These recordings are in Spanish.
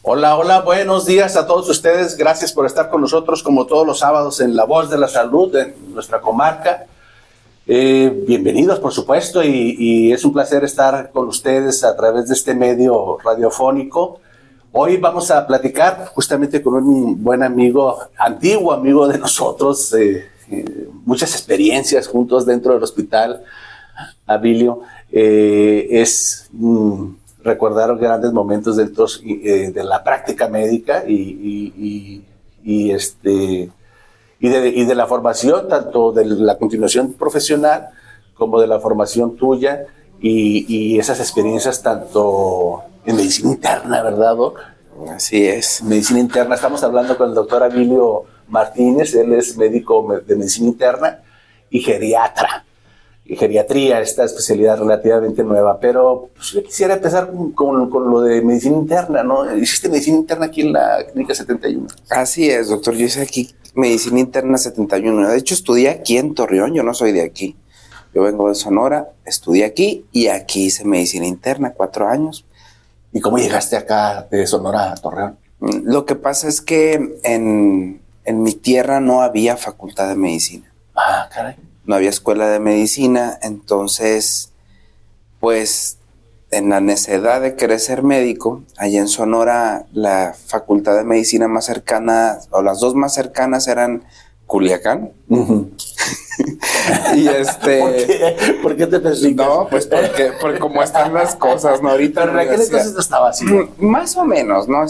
Hola, hola, buenos días a todos ustedes. Gracias por estar con nosotros como todos los sábados en La Voz de la Salud, en nuestra comarca. Bienvenidos, por supuesto, y es un placer estar con ustedes a través de este medio radiofónico. Hoy vamos a platicar justamente con un buen amigo, antiguo amigo de nosotros, muchas experiencias juntos dentro del hospital, Abilio. Recordar grandes momentos dentro de la práctica médica y de la formación, tanto de la continuación profesional como de la formación tuya y esas experiencias tanto en medicina interna, ¿verdad, Doc? Así es. Medicina interna, estamos hablando con el doctor Abilio Martínez, él es médico de medicina interna y geriatra. Y geriatría, esta especialidad relativamente nueva, pero pues, yo quisiera empezar con lo de medicina interna, ¿no? ¿Hiciste medicina interna aquí en la Clínica 71? Así es, doctor, yo hice aquí medicina interna 71, de hecho estudié aquí en Torreón, yo no soy de aquí, yo vengo de Sonora, estudié aquí y aquí hice medicina interna 4 años. ¿Y cómo llegaste acá de Sonora a Torreón? Lo que pasa es que en mi tierra no había facultad de medicina. Ah, caray. No había escuela de medicina, entonces, pues, en la necesidad de querer ser médico, allá en Sonora, la facultad de medicina más cercana, o las dos más cercanas eran Culiacán. Uh-huh. Y ¿Por qué te persigues? No, pues porque como están las cosas, ¿no? Ahorita pero en aquel entonces no estaba así. Más o menos, ¿no?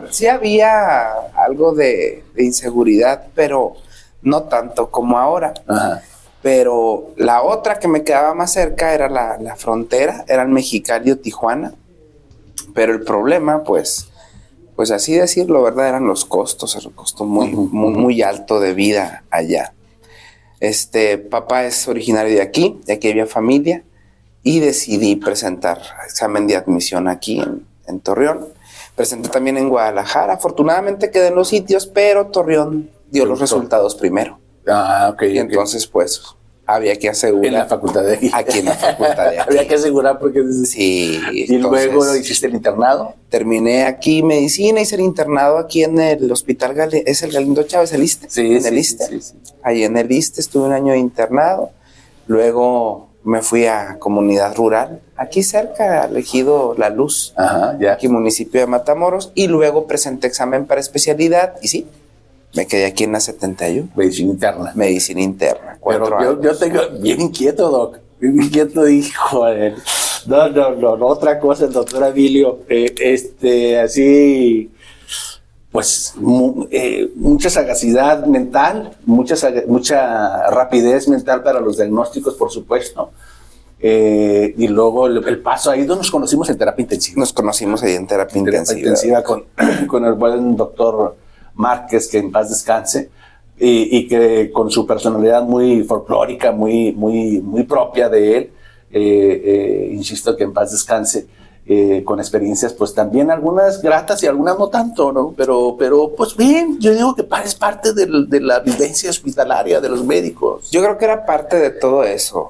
Sí había algo de inseguridad, pero no tanto como ahora. Ajá. Pero la otra que me quedaba más cerca era la frontera, era el Mexicali o Tijuana. Pero el problema, pues así decirlo, ¿verdad? Eran los costos, el costo muy alto de vida allá. Papá es originario de aquí había familia, y decidí presentar examen de admisión aquí en Torreón. Presenté también en Guadalajara, afortunadamente quedé en los sitios, pero Torreón dio los resultados primero. Ah, ok. Y entonces, pues, había que asegurar. En la facultad de aquí. Aquí en la facultad de aquí. Había que asegurar porque... Sí. ¿Y entonces, luego hiciste el internado? Terminé aquí medicina, hice el internado aquí en el hospital, es el Galindo Chávez, el ISSSTE. Sí, en el ISSSTE. Sí. Ahí en el ISSSTE estuve un año de internado. Luego me fui a comunidad rural, aquí cerca, elegido La Luz. Ajá, ya. Aquí municipio de Matamoros. Y luego presenté examen para especialidad y sí, me quedé aquí en la 71. Medicina interna. Medicina interna. Pero yo tengo bien inquieto, Doc. Bien inquieto, hijo. No. Otra cosa, el doctor Abilio. Así, pues, mucha sagacidad mental, mucha rapidez mental para los diagnósticos, por supuesto. Y luego el paso ahí, donde nos conocimos en terapia intensiva. Nos conocimos ahí en terapia intensiva. Con el buen doctor Márquez, que en paz descanse, y que con su personalidad muy folclórica, muy propia de él, insisto que en paz descanse, con experiencias pues también algunas gratas y algunas no tanto, ¿no? Pero pues bien, yo digo que es parte de la vivencia hospitalaria de los médicos. Yo creo que era parte de todo eso.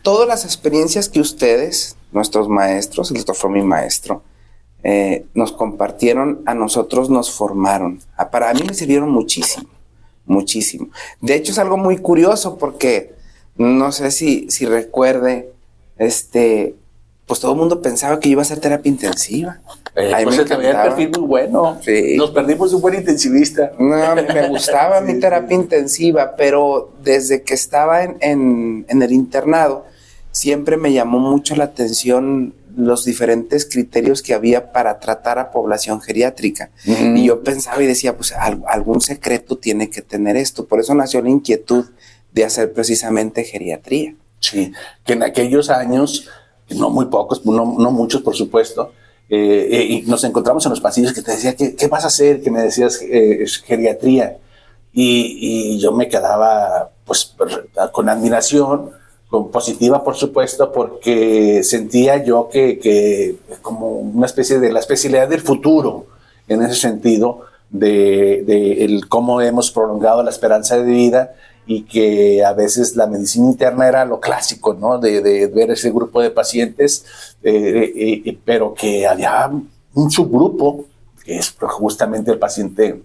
Todas las experiencias que ustedes, nuestros maestros, el doctor fue mi maestro, nos compartieron, a nosotros nos formaron. Para mí me sirvieron muchísimo. De hecho, es algo muy curioso porque no sé si recuerde, pues todo el mundo pensaba que yo iba a hacer terapia intensiva. A mí me encantaba. El perfil muy bueno. Sí. Nos perdimos un buen intensivista. No, me gustaba mi terapia intensiva, pero desde que estaba en el internado, siempre me llamó mucho la atención los diferentes criterios que había para tratar a población geriátrica. Y yo pensaba y decía, pues algún secreto tiene que tener esto. Por eso nació la inquietud de hacer precisamente geriatría. Sí, que en aquellos años, no muy pocos, no muchos por supuesto, y nos encontramos en los pasillos que te decía, ¿qué vas a hacer? Que me decías geriatría. Y yo me quedaba pues con admiración, con positiva por supuesto, porque sentía yo que como una especie de la especialidad del futuro, en ese sentido, de cómo hemos prolongado la esperanza de vida y que a veces la medicina interna era lo clásico, ¿no? De ver ese grupo de pacientes, pero que había un subgrupo, que es justamente el paciente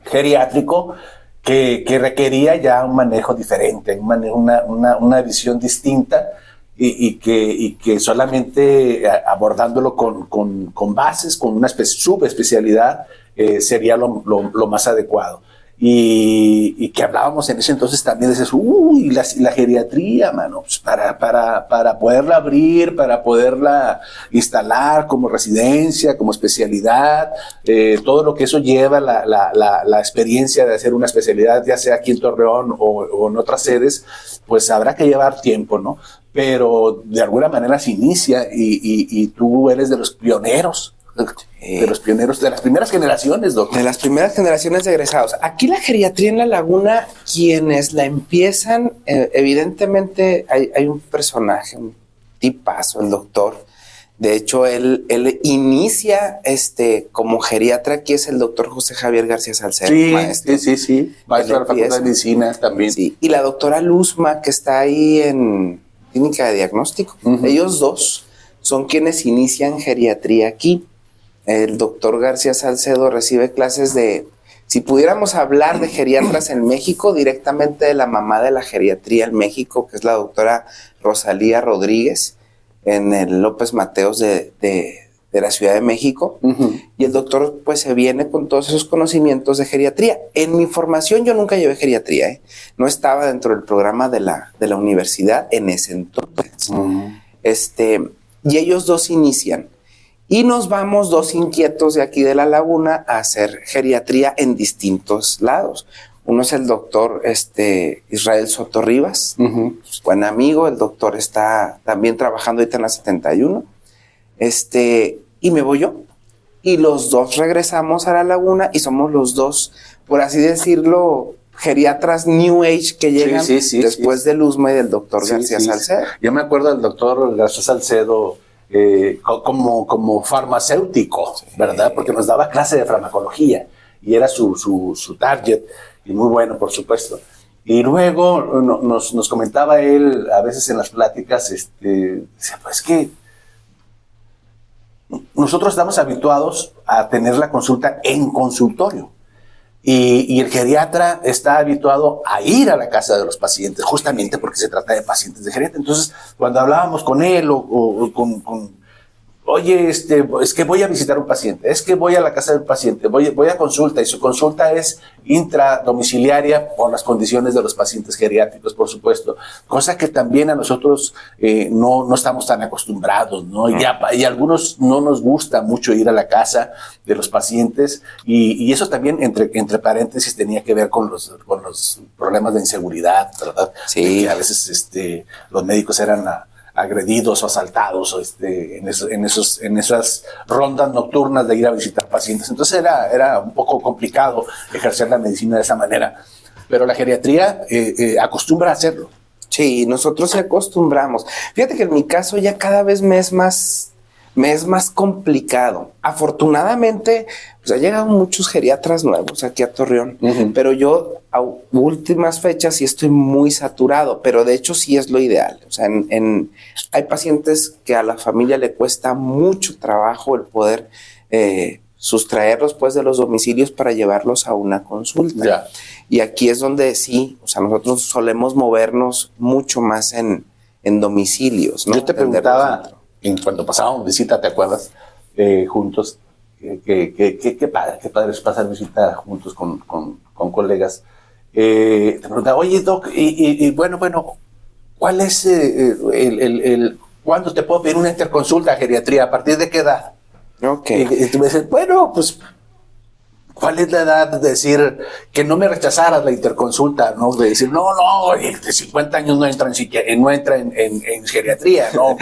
geriátrico, que requería ya un manejo diferente, una visión distinta, y que solamente abordándolo con bases, con una subespecialidad, sería lo más adecuado. Y que hablábamos en ese entonces también de eso, la geriatría, mano, pues para poderla abrir, para poderla instalar como residencia, como especialidad, todo lo que eso lleva, la experiencia de hacer una especialidad, ya sea aquí en Torreón o en otras sedes, pues habrá que llevar tiempo, ¿no? Pero de alguna manera se inicia y tú eres de los pioneros. De los pioneros, de las primeras generaciones, doctor. De las primeras generaciones de egresados. Aquí la geriatría en La Laguna, quienes la empiezan, evidentemente hay un personaje, un tipazo, el doctor. De hecho, él inicia como geriatra, aquí es el doctor José Javier García Salcedo, maestro. Sí. Maestro de la Facultad de Medicina también. Sí. Y la doctora Luzma, que está ahí en Clínica de Diagnóstico. Ellos dos son quienes inician geriatría aquí. El doctor García Salcedo recibe clases si pudiéramos hablar de geriatras en México, directamente de la mamá de la geriatría en México, que es la doctora Rosalía Rodríguez, en el López Mateos de la Ciudad de México. Y el doctor pues se viene con todos esos conocimientos de geriatría. En mi formación yo nunca llevé geriatría, no estaba dentro del programa de la universidad en ese entonces. Y ellos dos inician. Y nos vamos dos inquietos de aquí de La Laguna a hacer geriatría en distintos lados. Uno es el doctor Israel Soto Rivas, buen amigo. El doctor está también trabajando ahorita en la 71. Y me voy yo. Y los dos regresamos a La Laguna y somos los dos, por así decirlo, geriatras New Age que llegan después de Luzma y del doctor García Salcedo. Yo me acuerdo del doctor García Salcedo como farmacéutico, ¿verdad? Porque nos daba clase de farmacología y era su target, y muy bueno, por supuesto. Y luego nos comentaba él, a veces en las pláticas, decía, pues que nosotros estamos habituados a tener la consulta en consultorio. Y el geriatra está habituado a ir a la casa de los pacientes, justamente porque se trata de pacientes de geriatra. Entonces, cuando hablábamos con él oye, es que voy a visitar un paciente, es que voy a la casa del paciente, voy a consulta, y su consulta es intradomiciliaria por las condiciones de los pacientes geriátricos, por supuesto, cosa que también a nosotros no estamos tan acostumbrados, ¿no? Y a algunos no nos gusta mucho ir a la casa de los pacientes, y eso también, entre paréntesis, tenía que ver con los problemas de inseguridad, ¿verdad? Sí. Que a veces los médicos eran agredidos o asaltados en esas rondas nocturnas de ir a visitar pacientes. Entonces era un poco complicado ejercer la medicina de esa manera. Pero la geriatría acostumbra a hacerlo. Sí, nosotros se acostumbramos. Fíjate que en mi caso ya cada vez me es más complicado. Afortunadamente, pues ha llegado muchos geriatras nuevos aquí a Torreón, pero yo a últimas fechas sí estoy muy saturado, pero de hecho sí es lo ideal. O sea, hay pacientes que a la familia le cuesta mucho trabajo el poder sustraerlos pues de los domicilios para llevarlos a una consulta. Ya. Y aquí es donde sí, o sea, nosotros solemos movernos mucho más en domicilios, ¿no? Yo te preguntaba, cuando pasábamos visita, ¿te acuerdas? Juntos, qué padre es pasar visita juntos con colegas. Te preguntaba, oye, Doc, y bueno, ¿cuál es cuándo te puedo pedir una interconsulta a geriatría? ¿A partir de qué edad? Ok. Y tú me dices, bueno, pues, ¿cuál es la edad de decir que no me rechazaras la interconsulta? ¿No? De decir, no, de 50 años no entra en geriatría, ¿no?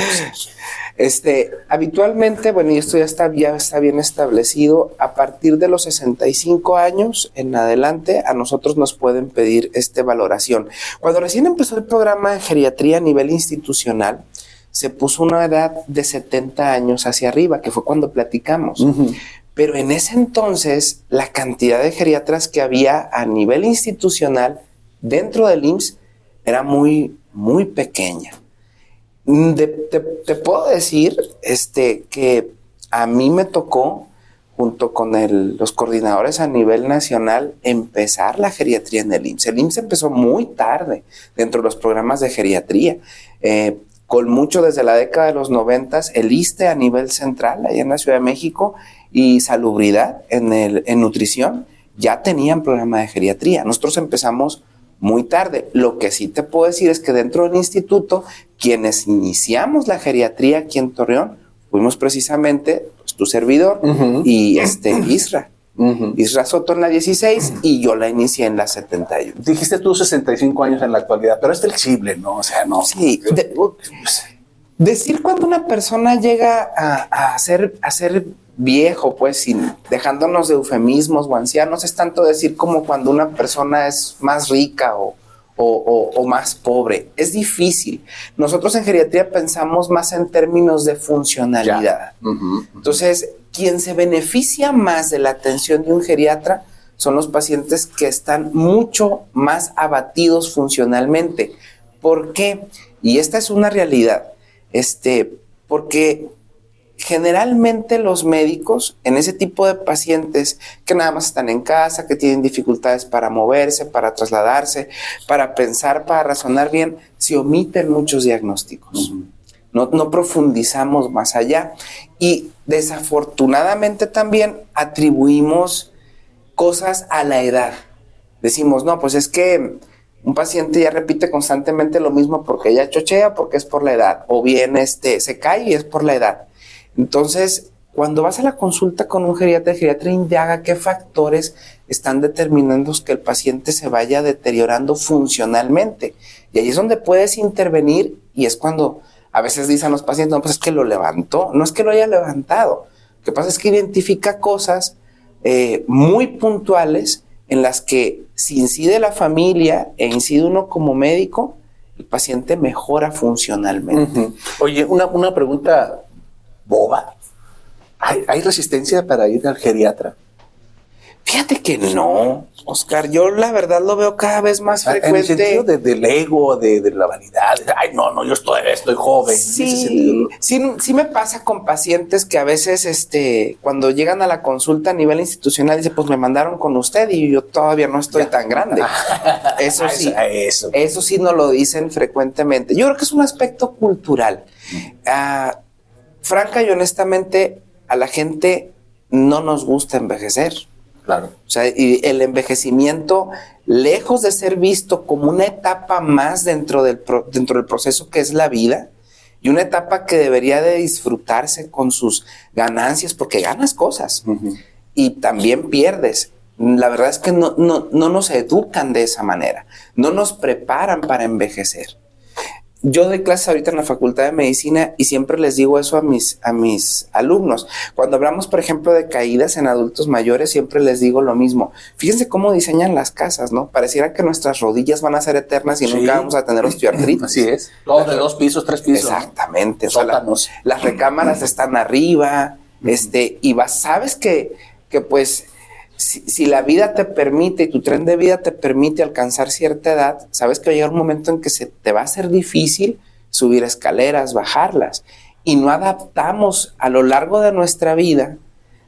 Habitualmente, bueno, y esto ya está bien establecido, a partir de los 65 años en adelante, a nosotros nos pueden pedir valoración. Cuando recién empezó el programa de geriatría a nivel institucional, se puso una edad de 70 años hacia arriba, que fue cuando platicamos. Pero en ese entonces, la cantidad de geriatras que había a nivel institucional dentro del IMSS era muy, muy pequeña. Te puedo decir que a mí me tocó, junto con los coordinadores a nivel nacional, empezar la geriatría en el IMSS. El IMSS empezó muy tarde dentro de los programas de geriatría. Con mucho desde la década de los 90, el ISSSTE a nivel central, allá en la Ciudad de México, y Salubridad en nutrición, ya tenían programa de geriatría. Nosotros empezamos muy tarde. Lo que sí te puedo decir es que dentro del instituto, quienes iniciamos la geriatría aquí en Torreón, fuimos precisamente pues, tu servidor y Isra. Isra Soto en la 16 y yo la inicié en la 71. Dijiste tú 65 años en la actualidad, pero es flexible, ¿no? O sea, no. Sí. Decir cuando una persona llega a ser viejo, pues, dejándonos de eufemismos o ancianos, es tanto decir como cuando una persona es más rica o más pobre. Es difícil. Nosotros en geriatría pensamos más en términos de funcionalidad. Entonces, quien se beneficia más de la atención de un geriatra son los pacientes que están mucho más abatidos funcionalmente. ¿Por qué? Y esta es una realidad. Porque generalmente los médicos en ese tipo de pacientes que nada más están en casa, que tienen dificultades para moverse, para trasladarse, para pensar, para razonar bien, se omiten muchos diagnósticos. No profundizamos más allá y desafortunadamente también atribuimos cosas a la edad. Decimos, no, pues es que un paciente ya repite constantemente lo mismo porque ya chochea, porque es por la edad, o bien se cae y es por la edad. Entonces, cuando vas a la consulta con un geriatra, el geriatra indaga qué factores están determinando que el paciente se vaya deteriorando funcionalmente. Y ahí es donde puedes intervenir y es cuando a veces dicen los pacientes, no, pues es que lo levantó. No es que lo haya levantado. Lo que pasa es que identifica cosas muy puntuales en las que si incide la familia e incide uno como médico, el paciente mejora funcionalmente. Oye, una pregunta boba. ¿Hay resistencia para ir al geriatra? Fíjate que no, Oscar. Yo la verdad lo veo cada vez más frecuente. En el sentido del ego, de la vanidad. Ay, no, yo estoy joven. Sí, en ese sentido, ¿no? sí me pasa con pacientes que a veces cuando llegan a la consulta a nivel institucional dicen, pues me mandaron con usted y yo todavía no estoy tan grande. Eso sí, eso sí nos lo dicen frecuentemente. Yo creo que es un aspecto cultural. Franca y honestamente, a la gente no nos gusta envejecer. Claro. O sea, y el envejecimiento, lejos de ser visto como una etapa más dentro del proceso que es la vida, y una etapa que debería de disfrutarse con sus ganancias, porque ganas cosas y también pierdes. La verdad es que no nos educan de esa manera, no nos preparan para envejecer. Yo doy clases ahorita en la Facultad de Medicina y siempre les digo eso a mis alumnos. Cuando hablamos, por ejemplo, de caídas en adultos mayores, siempre les digo lo mismo. Fíjense cómo diseñan las casas, ¿no? Pareciera que nuestras rodillas van a ser eternas y nunca vamos a tener osteoartritis. Así es. Todos de 2 pisos, 3 pisos. Exactamente. O sea, las recámaras están arriba, y sabes que pues si la vida te permite y tu tren de vida te permite alcanzar cierta edad, sabes que va a llegar un momento en que se te va a ser difícil subir escaleras, bajarlas, y no adaptamos a lo largo de nuestra vida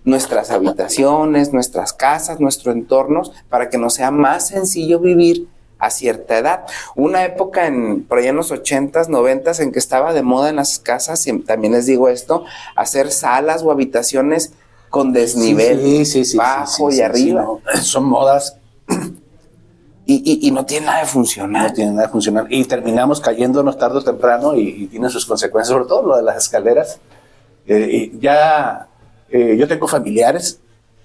nuestras habitaciones, nuestras casas, nuestros entornos, para que nos sea más sencillo vivir a cierta edad. Una época por allá en los 80s, 90s, en que estaba de moda en las casas, y también les digo esto, hacer salas o habitaciones con desnivel bajo y arriba. No. Son modas. Y no tiene nada de funcionar. No tiene nada de funcionar. Y terminamos cayéndonos tarde o temprano y tiene sus consecuencias, sobre todo lo de las escaleras. Yo tengo familiares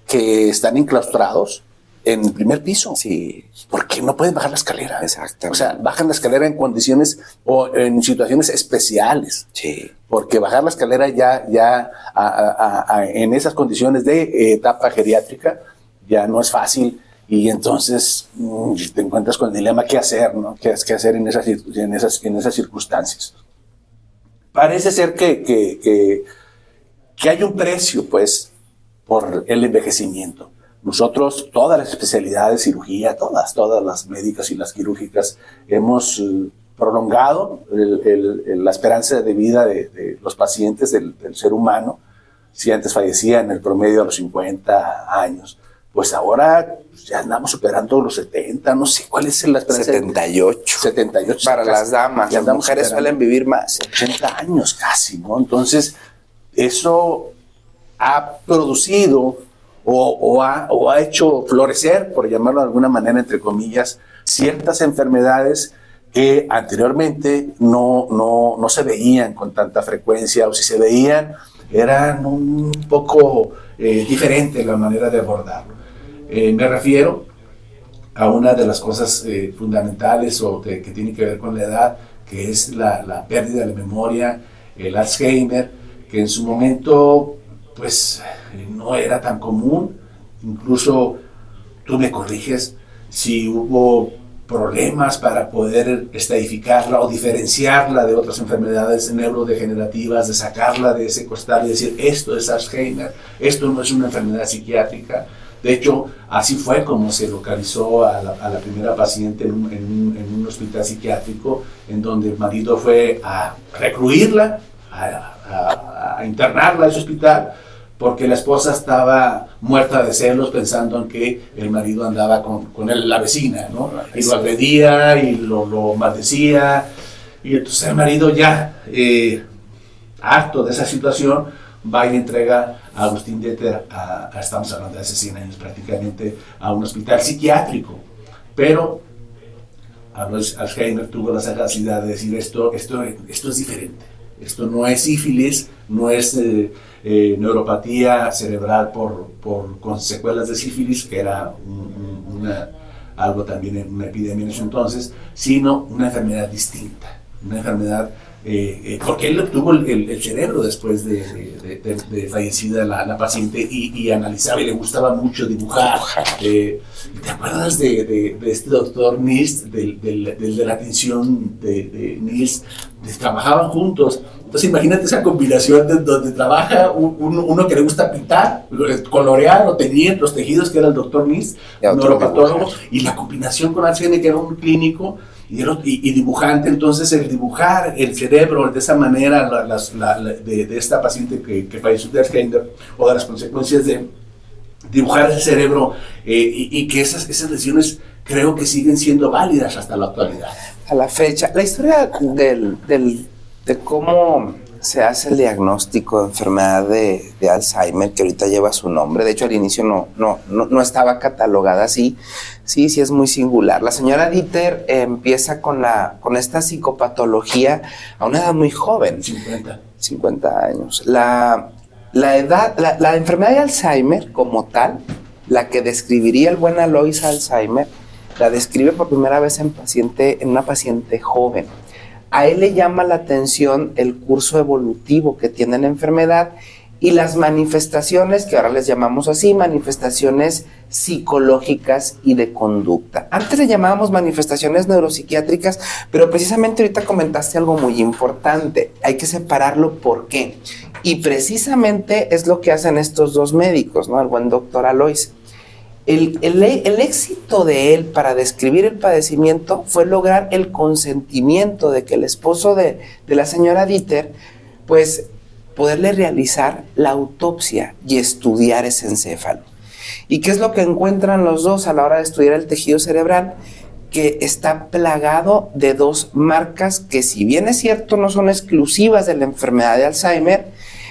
que están enclaustrados en el primer piso. Sí. Porque no pueden bajar la escalera. Exactamente. O sea, bajan la escalera en condiciones o en situaciones especiales. Sí. Porque bajar la escalera en esas condiciones de etapa geriátrica ya no es fácil, y entonces te encuentras con el dilema qué hacer, ¿no? ¿Qué hacer en esas circunstancias? Parece ser que hay un precio, pues, por el envejecimiento. nosotros, todas las especialidades, cirugía, todas las médicas y las quirúrgicas, hemos prolongado la esperanza de vida de los pacientes, del ser humano. Si antes fallecía en el promedio a los 50 años, pues ahora ya andamos superando los 70, no sé cuál es la esperanza. 78. 78. Para las damas, las mujeres suelen vivir más. 80 años casi, ¿no? Entonces, eso ha producido o ha hecho florecer, por llamarlo de alguna manera, entre comillas, ciertas enfermedades que anteriormente no se veían con tanta frecuencia, o si se veían, eran un poco diferente la manera de abordarlo. Me refiero a una de las cosas fundamentales que tiene que ver con la edad, que es la pérdida de la memoria, el Alzheimer, que en su momento pues no era tan común. Incluso tú me corriges si hubo problemas para poder estadificarla o diferenciarla de otras enfermedades neurodegenerativas, de sacarla de ese costal y decir, esto es Alzheimer, esto no es una enfermedad psiquiátrica. De hecho, así fue como se localizó a la primera paciente en un hospital psiquiátrico, en donde el marido fue a recluirla, a internarla a ese hospital, porque la esposa estaba muerta de celos pensando en que el marido andaba con la vecina, ¿no? Y lo agredía y lo maldecía. Y entonces el marido ya, harto de esa situación, va y entrega a Agustín Deter, estamos hablando de hace 100 años prácticamente, a un hospital psiquiátrico. Pero Alzheimer tuvo la sagacidad de decir, esto es diferente. Esto no es sífilis, no es neuropatía cerebral por con secuelas de sífilis, que era algo también, una epidemia en ese entonces, sino una enfermedad distinta, una enfermedad, porque él obtuvo el cerebro después de fallecida la paciente y analizaba y le gustaba mucho dibujar. ¿Te acuerdas de este doctor Nist, de la atención de Nist? Trabajaban juntos. Entonces imagínate esa combinación donde trabaja uno que le gusta pintar, colorear o teñir los tejidos, que era el doctor Nist, un neuropatólogo, y la combinación con Alzheimer, que era un clínico y dibujante. Entonces el dibujar el cerebro de esa manera de esta paciente que falleció de Alzheimer, o de las consecuencias de dibujar ese cerebro, y que esas lesiones creo que siguen siendo válidas hasta la actualidad. A la fecha, la historia de cómo se hace el diagnóstico de enfermedad de Alzheimer, que ahorita lleva su nombre, de hecho al inicio no estaba catalogada así, sí es muy singular. La señora Deter empieza con esta psicopatología a una edad muy joven. 50 años. La enfermedad de Alzheimer como tal, la que describiría el buen Alois Alzheimer, la describe por primera vez en una paciente joven. A él le llama la atención el curso evolutivo que tiene la enfermedad y las manifestaciones, que ahora les llamamos así, manifestaciones psicológicas y de conducta. Antes le llamábamos manifestaciones neuropsiquiátricas, pero precisamente ahorita comentaste algo muy importante. Hay que separarlo. ¿Por qué? Y precisamente es lo que hacen estos dos médicos, ¿no? El buen doctor Alois. El éxito de él para describir el padecimiento fue lograr el consentimiento de que el esposo de la señora Deter, pues, poderle realizar la autopsia y estudiar ese encéfalo. ¿Y qué es lo que encuentran los dos a la hora de estudiar el tejido cerebral? Que está plagado de dos marcas que, si bien es cierto, no son exclusivas de la enfermedad de Alzheimer,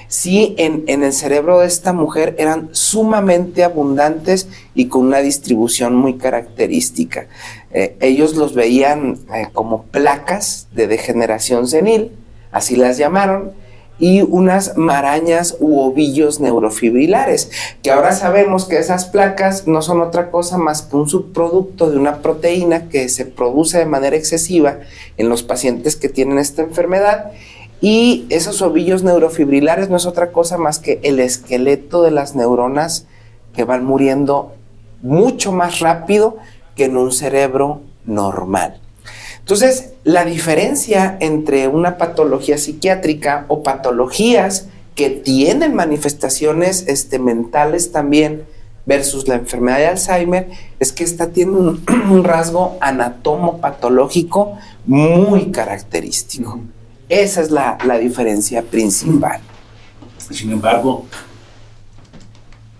sí en el cerebro de esta mujer eran sumamente abundantes y con una distribución muy característica. Ellos los veían como placas de degeneración senil, así las llamaron, y unas marañas u ovillos neurofibrilares, que ahora sabemos que esas placas no son otra cosa más que un subproducto de una proteína que se produce de manera excesiva en los pacientes que tienen esta enfermedad. Y esos ovillos neurofibrilares no es otra cosa más que el esqueleto de las neuronas que van muriendo mucho más rápido que en un cerebro normal. Entonces, la diferencia entre una patología psiquiátrica o patologías que tienen manifestaciones mentales también, versus la enfermedad de Alzheimer es que esta tiene un rasgo anatomopatológico muy característico. Esa es la diferencia principal. Sin embargo,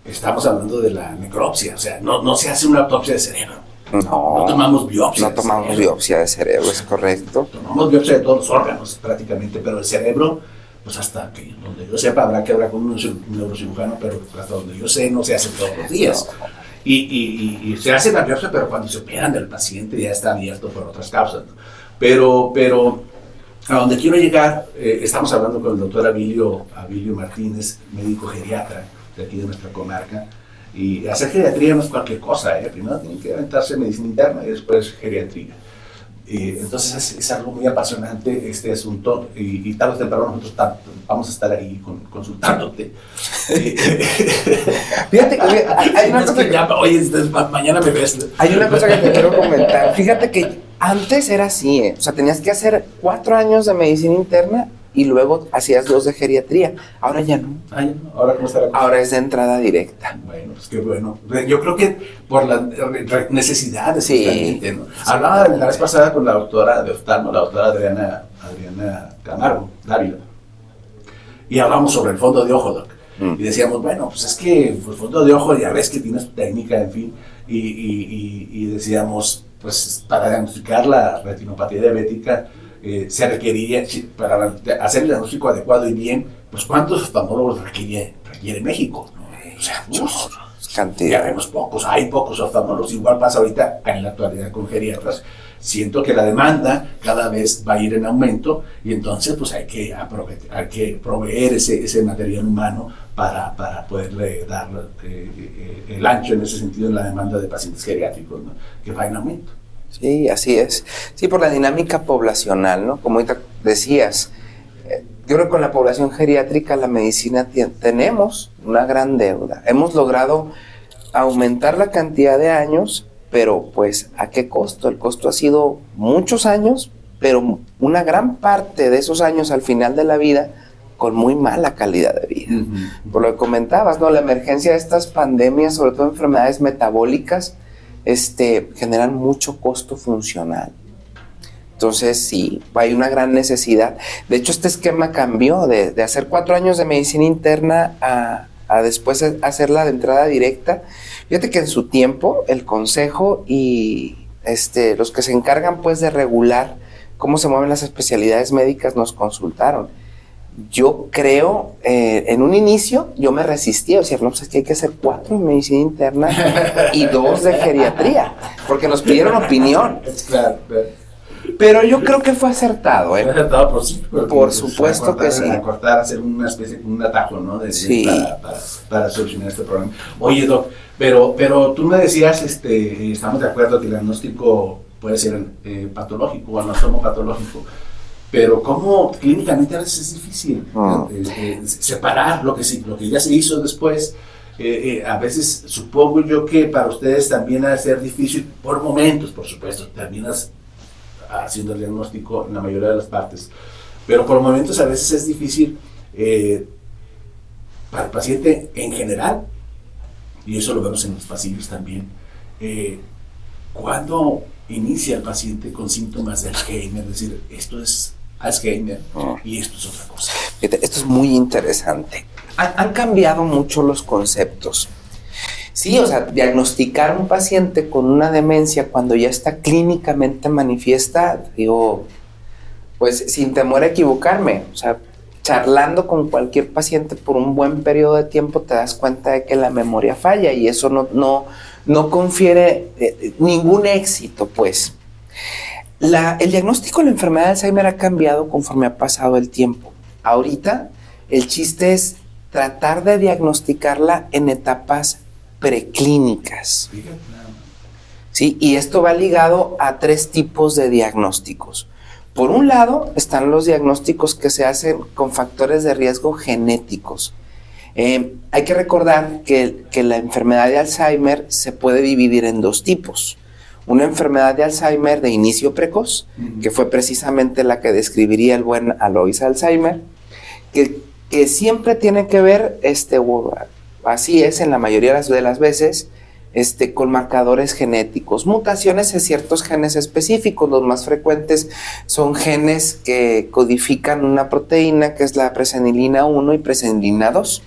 estamos hablando de la necropsia, o sea, no se hace una autopsia de cerebro. No tomamos biopsia. No tomamos biopsia de cerebro, es correcto. Tomamos biopsia de todos los órganos prácticamente, pero el cerebro, pues hasta que donde yo sepa, habrá que hablar con un neurocirujano, pero hasta donde yo sé no se hace todos los días. No. Y se hace la biopsia, pero cuando se operan del paciente ya está abierto por otras causas. Pero a donde quiero llegar, estamos hablando con el doctor Abilio Martínez, médico geriatra de aquí de nuestra comarca. Y hacer geriatría no es cualquier cosa, primero tienen que aventarse medicina interna y después geriatría. Entonces es algo muy apasionante este asunto y tarde o temprano nosotros vamos a estar ahí consultándote. Fíjate que hay una cosa que oye, mañana me ves. Hay una cosa que te quiero comentar. Fíjate que antes era así, o sea, tenías que hacer 4 años de medicina interna y luego hacías 2 de geriatría. Ahora ya no. ¿Ahora cómo está la cosa? Ahora es de entrada directa. Bueno, pues qué bueno. Yo creo que por la necesidad de sí. ¿no? Hablaba la vez pasada con la doctora de oftalmo, la doctora Adriana Camargo Dávila, y hablamos sobre el fondo de ojo, doc. Y decíamos, bueno, pues es que el fondo de ojo ya ves que tienes tu técnica, en fin, y decíamos, pues para diagnosticar la retinopatía diabética, se requeriría, para hacer el diagnóstico adecuado y bien, pues ¿cuántos oftalmólogos requiere México? ¿No? O sea, muchos. Cantidad. Ya vemos pocos, hay pocos oftalmólogos. Igual pasa ahorita en la actualidad con geriatras. Siento que la demanda cada vez va a ir en aumento y entonces pues hay que proveer ese material humano para poderle dar el ancho en ese sentido en la demanda de pacientes geriátricos, ¿no? Que va en aumento. Sí, así es. Sí, por la dinámica poblacional, ¿no? Como ahorita decías, yo creo que con la población geriátrica, la medicina tenemos una gran deuda. Hemos logrado aumentar la cantidad de años, pero pues ¿a qué costo? El costo ha sido muchos años, pero una gran parte de esos años al final de la vida con muy mala calidad de vida. Por lo que comentabas, ¿no? La emergencia de estas pandemias, sobre todo enfermedades metabólicas, generan mucho costo funcional. Entonces sí, hay una gran necesidad. De hecho, este esquema cambió de hacer 4 años de medicina interna a después hacerla de entrada directa. Fíjate que en su tiempo el consejo y los que se encargan pues de regular cómo se mueven las especialidades médicas nos consultaron. Yo creo, en un inicio, yo me resistí, o sea, no, pues es que hay que hacer 4 de medicina interna y 2 de geriatría, porque nos pidieron opinión. Claro. Pero yo creo que fue acertado, ¿eh? Fue acertado por supuesto que sí. Acortar, hacer una especie, un atajo, ¿no? Sí. Para solucionar este problema. Oye, Doc, pero tú me decías, estamos de acuerdo que el diagnóstico puede ser patológico o anostomopatológico. Pero cómo clínicamente a veces es difícil separar lo que ya se hizo después. A veces supongo yo que para ustedes también ha de ser difícil, por momentos, por supuesto, terminas haciendo el diagnóstico en la mayoría de las partes, pero por momentos a veces es difícil para el paciente en general, y eso lo vemos en los pacientes también, cuando inicia el paciente con síntomas de Alzheimer, es decir, esto es Alzheimer y esto es otra cosa. Esto es muy interesante. Han cambiado mucho los conceptos. Sí, o sea, diagnosticar a un paciente con una demencia cuando ya está clínicamente manifiesta, digo, pues sin temor a equivocarme, o sea, charlando con cualquier paciente por un buen periodo de tiempo te das cuenta de que la memoria falla y eso no confiere ningún éxito, pues. El diagnóstico de la enfermedad de Alzheimer ha cambiado conforme ha pasado el tiempo. Ahorita el chiste es tratar de diagnosticarla en etapas preclínicas. Sí, y esto va ligado a 3 tipos de diagnósticos. Por un lado están los diagnósticos que se hacen con factores de riesgo genéticos. Hay que recordar que la enfermedad de Alzheimer se puede dividir en 2 tipos. Una enfermedad de Alzheimer de inicio precoz, que fue precisamente la que describiría el buen Alois Alzheimer, que siempre tiene que ver así es en la mayoría de las veces, con marcadores genéticos, mutaciones en ciertos genes específicos. Los más frecuentes son genes que codifican una proteína que es la presenilina 1 y presenilina 2.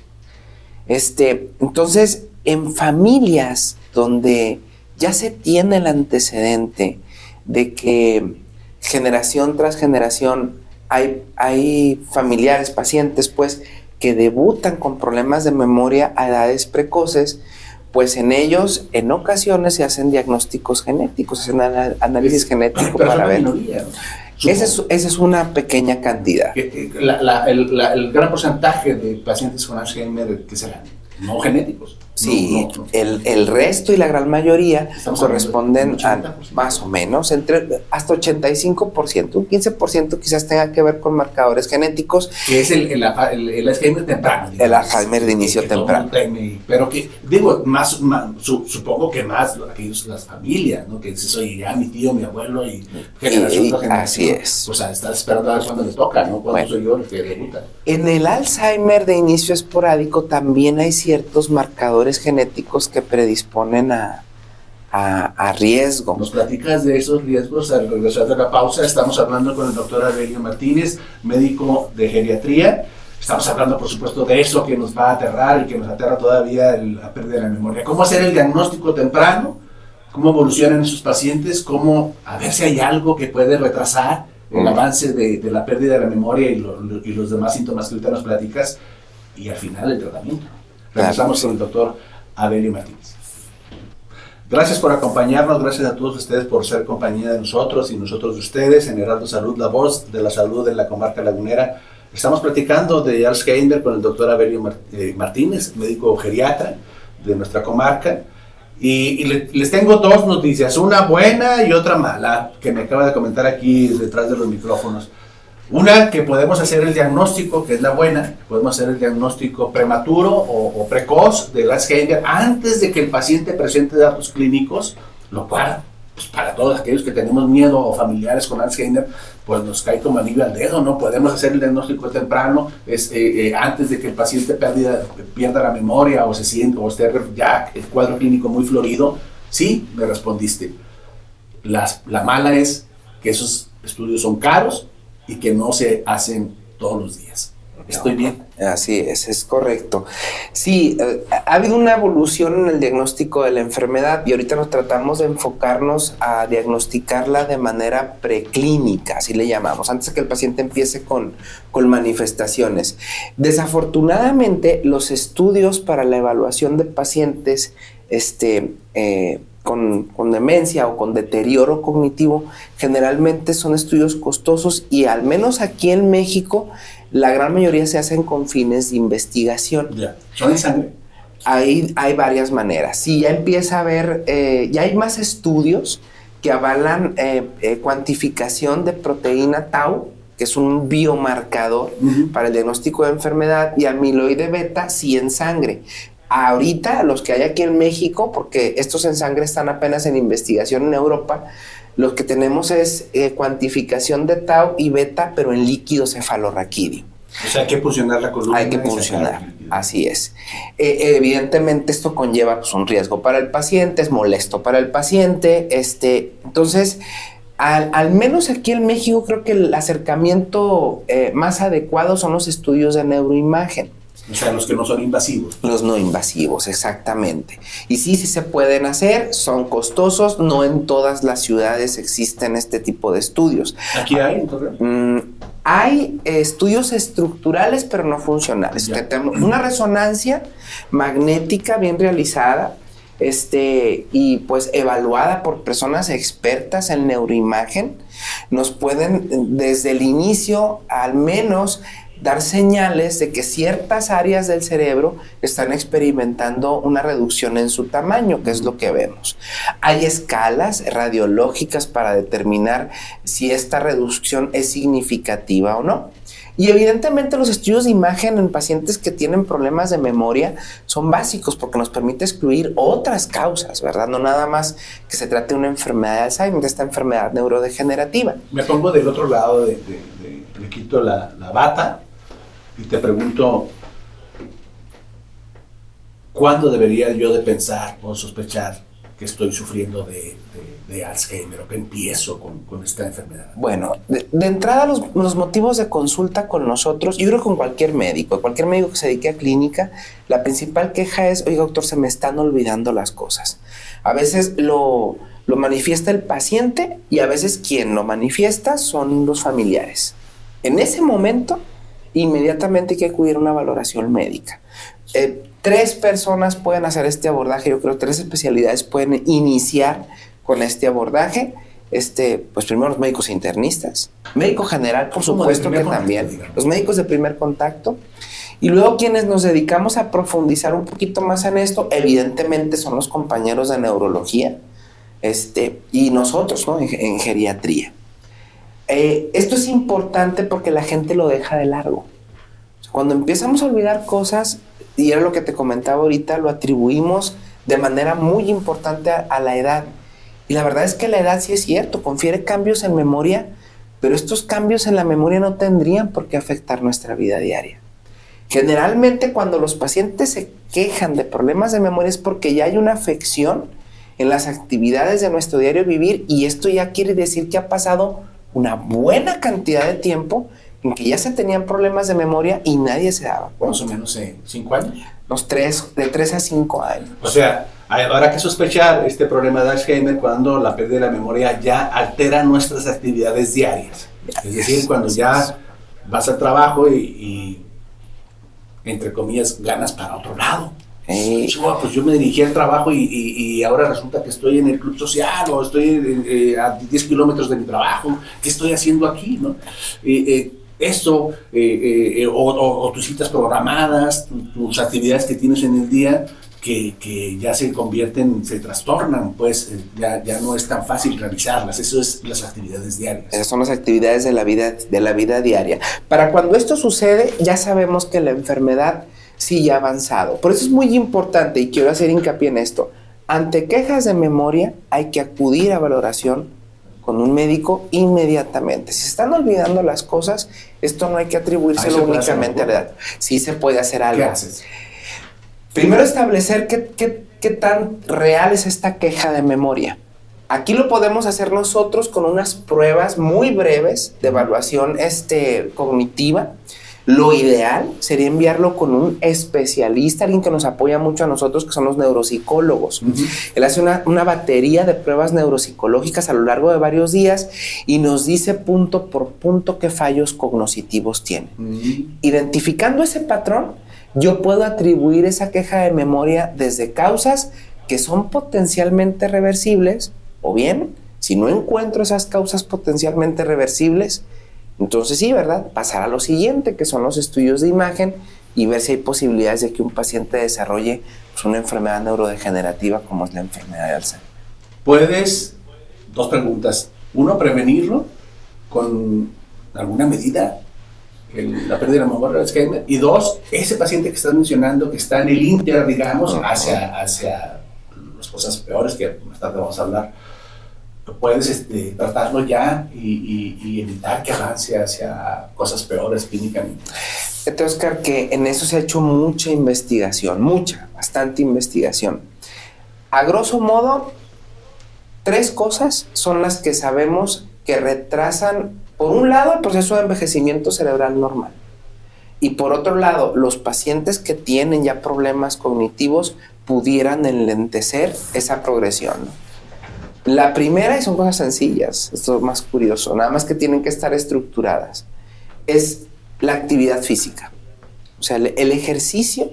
Entonces, en familias donde ya se tiene el antecedente de que generación tras generación hay familiares, pacientes, pues, que debutan con problemas de memoria a edades precoces, pues en ellos, en ocasiones, se hacen diagnósticos genéticos, se hacen análisis genético para ver. Minoría, ¿no? Esa es una pequeña cantidad. El gran porcentaje de pacientes con Alzheimer, ¿qué serán? No genéticos. Sí, no. El resto y la gran mayoría corresponden a más o menos hasta 85%, un 15% quizás tenga que ver con marcadores genéticos. Que es el Alzheimer temprano. Digamos. El Alzheimer de inicio temprano. Pero que, digo, supongo que más las familias, ¿no? Que dices, oye, ya mi tío, mi abuelo y generación. Así es. O sea, estás esperando a ver cuándo les toca, ¿no? Cuándo soy yo el que debuta. En el Alzheimer de inicio esporádico también hay ciertos marcadores genéticos que predisponen a riesgo. Nos platicas de esos riesgos al regresar de la pausa. Estamos hablando con el doctor Aurelio Martínez, médico de geriatría. Estamos hablando, por supuesto, de eso que nos va a aterrar y que nos aterra todavía, la pérdida de la memoria. ¿Cómo hacer el diagnóstico temprano? ¿Cómo evolucionan esos pacientes? ¿Cómo a ver si hay algo que puede retrasar el avance de la pérdida de la memoria y los demás síntomas que ahorita nos platicas? Y al final el tratamiento. Regresamos con el doctor Aurelio Martínez. Gracias por acompañarnos, gracias a todos ustedes por ser compañía de nosotros y nosotros de ustedes en Heraldo Salud, la voz de la salud en la comarca lagunera. Estamos platicando de Alzheimer con el doctor Aurelio Martínez, médico geriatra de nuestra comarca. Y les tengo dos noticias, una buena y otra mala, que me acaba de comentar aquí detrás de los micrófonos. Una, que podemos hacer el diagnóstico, que es la buena, podemos hacer el diagnóstico prematuro o precoz del Alzheimer antes de que el paciente presente datos clínicos, lo cual, pues para todos aquellos que tenemos miedo o familiares con Alzheimer, pues nos cae como anillo al dedo, ¿no? Podemos hacer el diagnóstico temprano antes de que el paciente pierda la memoria o esté ya el cuadro clínico muy florido. Sí, me respondiste. La mala es que esos estudios son caros y que no se hacen todos los días. ¿Estoy bien? Así es correcto. Sí, ha habido una evolución en el diagnóstico de la enfermedad y ahorita nos tratamos de enfocarnos a diagnosticarla de manera preclínica, así le llamamos, antes de que el paciente empiece con manifestaciones. Desafortunadamente, los estudios para la evaluación de pacientes con demencia o con deterioro cognitivo generalmente son estudios costosos y al menos aquí en México la gran mayoría se hacen con fines de investigación. Ya. ¿Son en sangre? Hay varias maneras. Sí, ya empieza a haber, ya hay más estudios que avalan cuantificación de proteína tau, que es un biomarcador para el diagnóstico de enfermedad, y amiloide beta, sí en sangre. Ahorita, los que hay aquí en México, porque estos en sangre están apenas en investigación en Europa, lo que tenemos es cuantificación de tau y beta, pero en líquido cefalorraquídeo. O sea, hay que puncionar la columna. Hay que puncionar, así es. Evidentemente esto conlleva pues, un riesgo para el paciente, es molesto para el paciente. Entonces, al menos aquí en México creo que el acercamiento más adecuado son los estudios de neuroimagen. O sea, los que no son invasivos. Los no invasivos, exactamente. Y sí se pueden hacer, son costosos, no en todas las ciudades existen este tipo de estudios. ¿Aquí hay, entonces? Hay estudios estructurales, pero no funcionales. Una resonancia magnética bien realizada, y pues evaluada por personas expertas en neuroimagen, nos pueden desde el inicio al menos dar señales de que ciertas áreas del cerebro están experimentando una reducción en su tamaño, que es lo que vemos. Hay escalas radiológicas para determinar si esta reducción es significativa o no. Y evidentemente los estudios de imagen en pacientes que tienen problemas de memoria son básicos porque nos permite excluir otras causas, ¿verdad? No nada más que se trate de una enfermedad de Alzheimer, de esta enfermedad neurodegenerativa. Me pongo del otro lado, le quito la bata y te pregunto, ¿cuándo debería yo de pensar o sospechar que estoy sufriendo de Alzheimer o que empiezo con esta enfermedad? Bueno, de entrada los motivos de consulta con nosotros, yo creo que con cualquier médico que se dedique a clínica, la principal queja es, oiga doctor, se me están olvidando las cosas. A veces lo manifiesta el paciente y a veces quien lo manifiesta son los familiares. En ese momento, inmediatamente hay que acudir a una valoración médica. 3 personas pueden hacer este abordaje, yo creo 3 especialidades pueden iniciar con este abordaje. Pues primero los médicos internistas, médico general, por supuesto que también, los médicos de primer contacto, y luego quienes nos dedicamos a profundizar un poquito más en esto, evidentemente son los compañeros de neurología, y nosotros, ¿no? en geriatría. Esto es importante porque la gente lo deja de largo. Cuando empezamos a olvidar cosas, y era lo que te comentaba ahorita, lo atribuimos de manera muy importante a la edad. Y la verdad es que la edad sí es cierto, confiere cambios en memoria, pero estos cambios en la memoria no tendrían por qué afectar nuestra vida diaria. Generalmente cuando los pacientes se quejan de problemas de memoria es porque ya hay una afección en las actividades de nuestro diario vivir, y esto ya quiere decir que ha pasado una buena cantidad de tiempo en que ya se tenían problemas de memoria y nadie se daba cuenta. Más o menos 5 años. De 3 a 5 años. O sea, habrá que sospechar este problema de Alzheimer cuando la pérdida de la memoria ya altera nuestras actividades diarias. Es decir, cuando ya vas al trabajo y entre comillas, ganas para otro lado. Pues yo me dirigí al trabajo y ahora resulta que estoy en el club social o estoy a 10 kilómetros de mi trabajo. ¿Qué estoy haciendo aquí, no? Esto, o tus citas programadas, tus actividades que tienes en el día, que ya se convierten, se trastornan, pues ya no es tan fácil realizarlas. Eso es las actividades diarias. Esas son las actividades de la vida diaria. Para cuando esto sucede, ya sabemos que la enfermedad sí ya ha avanzado. Por eso es muy importante, y quiero hacer hincapié en esto, ante quejas de memoria hay que acudir a valoración con un médico inmediatamente. Si se están olvidando las cosas, esto no hay que atribuírselo únicamente a la edad. Sí se puede hacer algo. ¿Qué haces? Primero establecer qué tan real es esta queja de memoria. Aquí lo podemos hacer nosotros con unas pruebas muy breves de evaluación cognitiva. Lo ideal sería enviarlo con un especialista, alguien que nos apoya mucho a nosotros, que son los neuropsicólogos. Él hace una batería de pruebas neuropsicológicas a lo largo de varios días y nos dice punto por punto qué fallos cognitivos tiene. Identificando ese patrón, yo puedo atribuir esa queja de memoria desde causas que son potencialmente reversibles, o bien, si no encuentro esas causas potencialmente reversibles, entonces sí, ¿verdad? Pasar a lo siguiente, que son los estudios de imagen, y ver si hay posibilidades de que un paciente desarrolle una enfermedad neurodegenerativa como es la enfermedad de Alzheimer. ¿Puedes, 2 preguntas, 1, prevenirlo con alguna medida, la pérdida de la memoria de Alzheimer, y 2, ese paciente que estás mencionando que está en el inter, digamos, hacia las cosas peores que más tarde vamos a hablar, puedes tratarlo ya y evitar que avance hacia cosas peores clínicamente? Oscar, que en eso se ha hecho mucha investigación, bastante investigación. A grosso modo, 3 cosas son las que sabemos que retrasan, por un lado, el proceso de envejecimiento cerebral normal, y por otro lado, los pacientes que tienen ya problemas cognitivos pudieran enlentecer esa progresión, ¿no? La primera, y son cosas sencillas, esto es más curioso, nada más que tienen que estar estructuradas, es la actividad física. O sea, el ejercicio,